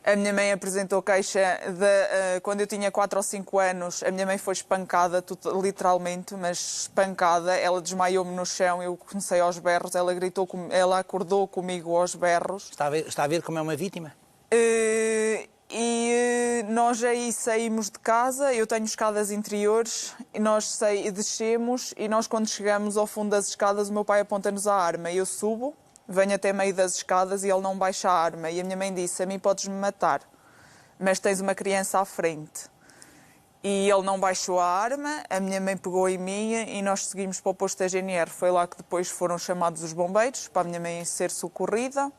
A minha mãe apresentou queixa quando eu tinha 4 ou 5 anos. A minha mãe foi espancada, literalmente, mas espancada. Ela desmaiou-me no chão, eu comecei aos berros, ela gritou, ela acordou comigo aos berros. Está a ver como é uma vítima? Nós aí saímos de casa, eu tenho escadas interiores, e nós descemos e nós quando chegamos ao fundo das escadas o meu pai aponta-nos a arma. Eu subo, venho até meio das escadas e ele não baixa a arma. E a minha mãe disse, a mim podes-me matar, mas tens uma criança à frente. E ele não baixou a arma, a minha mãe pegou em mim e nós seguimos para o posto da GNR. Foi lá que depois foram chamados os bombeiros para a minha mãe ser socorrida.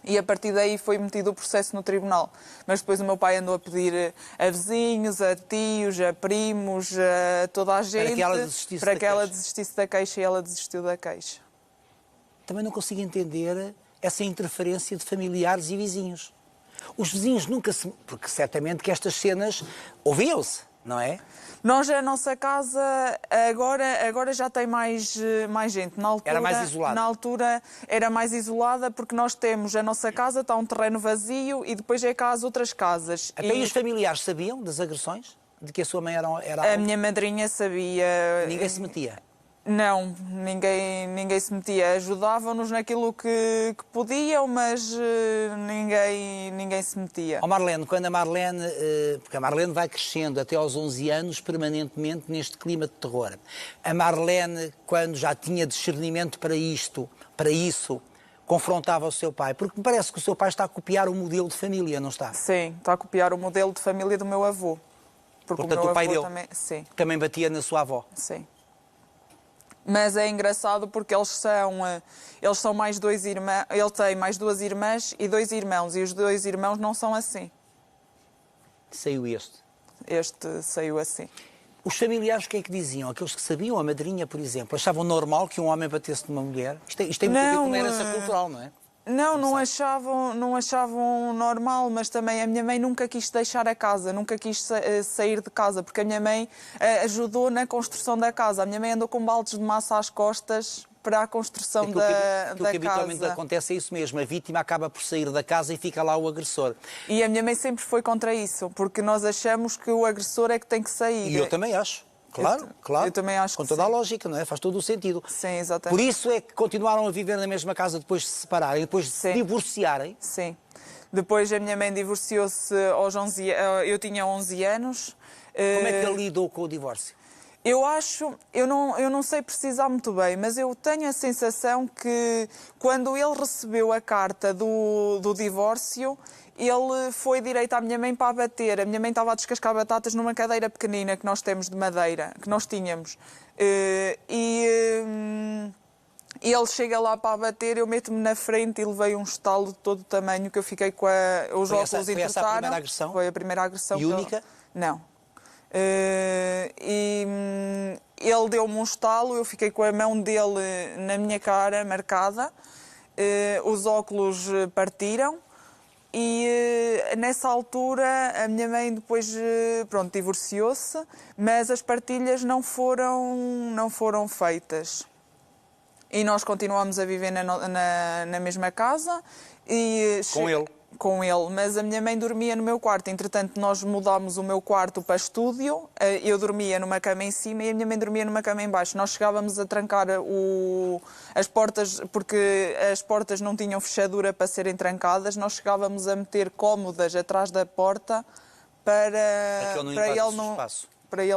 E a partir daí foi metido o processo no tribunal. Mas depois o meu pai andou a pedir a vizinhos, a tios, a primos, a toda a gente... Para que ela desistisse da queixa e ela desistiu da queixa. Também não consigo entender essa interferência de familiares e vizinhos. Os vizinhos nunca se... Porque certamente que estas cenas ouviam-se, não é? Nós, a nossa casa, agora já tem mais gente. Na altura, era mais isolada? Na altura era mais isolada porque nós temos a nossa casa, está um terreno vazio e depois é cá as outras casas. Até e os familiares sabiam das agressões? De que a sua mãe era A minha madrinha sabia. Ninguém se metia? Não, ninguém se metia. Ajudavam-nos naquilo que podiam, mas ninguém se metia. Ó Marlene, quando a Marlene... Porque a Marlene vai crescendo até aos 11 anos permanentemente neste clima de terror. A Marlene, quando já tinha discernimento para isso, confrontava o seu pai. Porque me parece que o seu pai está a copiar o modelo de família, não está? Sim, está a copiar o modelo de família do meu avô. Porque portanto, o meu pai avô dele também batia na sua avó? Sim. Mas é engraçado porque eles são mais 2 irmãos, ele tem mais 2 irmãs e 2 irmãos, e os 2 irmãos não são assim. Saiu este? Este saiu assim. Os familiares o que é que diziam? Aqueles que sabiam, a madrinha, por exemplo, achavam normal que um homem batesse numa mulher? Isto tem muito a ver com uma herança cultural, não é? Não achavam normal, mas também a minha mãe nunca quis deixar a casa, nunca quis sair de casa, porque a minha mãe ajudou na construção da casa. A minha mãe andou com baldes de massa às costas para a construção da casa. Aquilo que habitualmente acontece é isso mesmo, a vítima acaba por sair da casa e fica lá o agressor. E a minha mãe sempre foi contra isso, porque nós achamos que o agressor é que tem que sair. E eu também acho. Claro. Eu também acho com toda a lógica, não é? Faz todo o sentido. Sim, exatamente. Por isso é que continuaram a viver na mesma casa depois de se separarem, depois de se divorciarem? Sim. Depois a minha mãe divorciou-se aos 11 anos, eu tinha 11 anos. Como é que ele lidou com o divórcio? Eu não sei precisar muito bem, mas eu tenho a sensação que quando ele recebeu a carta do divórcio, ele foi direito à minha mãe para a bater. A minha mãe estava a descascar batatas numa cadeira pequenina que nós temos de madeira, que nós tínhamos. Ele chega lá para a bater, eu meto-me na frente e levei um estalo de todo o tamanho que eu fiquei com os óculos entortaram. Foi essa a primeira agressão? Foi a primeira agressão. E única? Não. Ele deu-me um estalo, eu fiquei com a mão dele na minha cara marcada, os óculos partiram e nessa altura a minha mãe depois divorciou-se, mas as partilhas não foram feitas. E nós continuamos a viver na mesma casa. Com ele? Com ele, mas a minha mãe dormia no meu quarto. Entretanto, nós mudámos o meu quarto para estúdio. Eu dormia numa cama em cima e a minha mãe dormia numa cama em baixo. Nós chegávamos a trancar as portas, porque as portas não tinham fechadura para serem trancadas. Nós chegávamos a meter cômodas atrás da porta para ele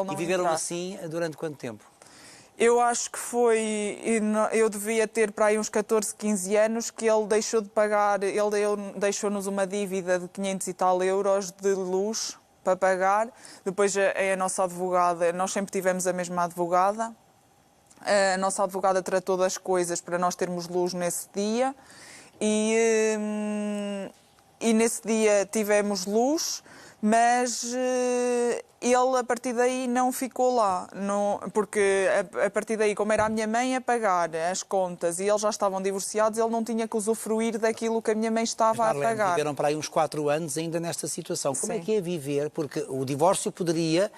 não E viveram entrar. assim durante quanto tempo? Eu acho que eu devia ter para aí uns 14, 15 anos que ele deixou de pagar, deixou-nos uma dívida de 500 e tal euros de luz para pagar. Depois a nossa advogada, nós sempre tivemos a mesma advogada, a nossa advogada tratou das coisas para nós termos luz nesse dia e nesse dia tivemos luz, mas ele a partir daí não ficou lá, porque a partir daí, como era a minha mãe a pagar as contas e eles já estavam divorciados, ele não tinha que usufruir daquilo que a minha mãe estava a pagar. Viveram para aí uns 4 anos ainda nesta situação. Como é que é viver? Porque o divórcio poderia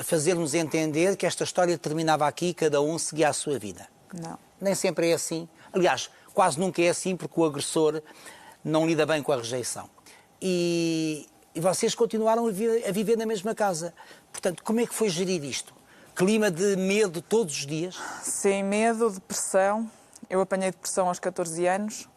fazer-nos entender que esta história terminava aqui e cada um seguia a sua vida. Não. Nem sempre é assim. Aliás, quase nunca é assim porque o agressor não lida bem com a rejeição. e vocês continuaram a viver na mesma casa. Portanto, como é que foi gerir isto? Clima de medo todos os dias? Sim, medo, depressão. Eu apanhei depressão aos 14 anos.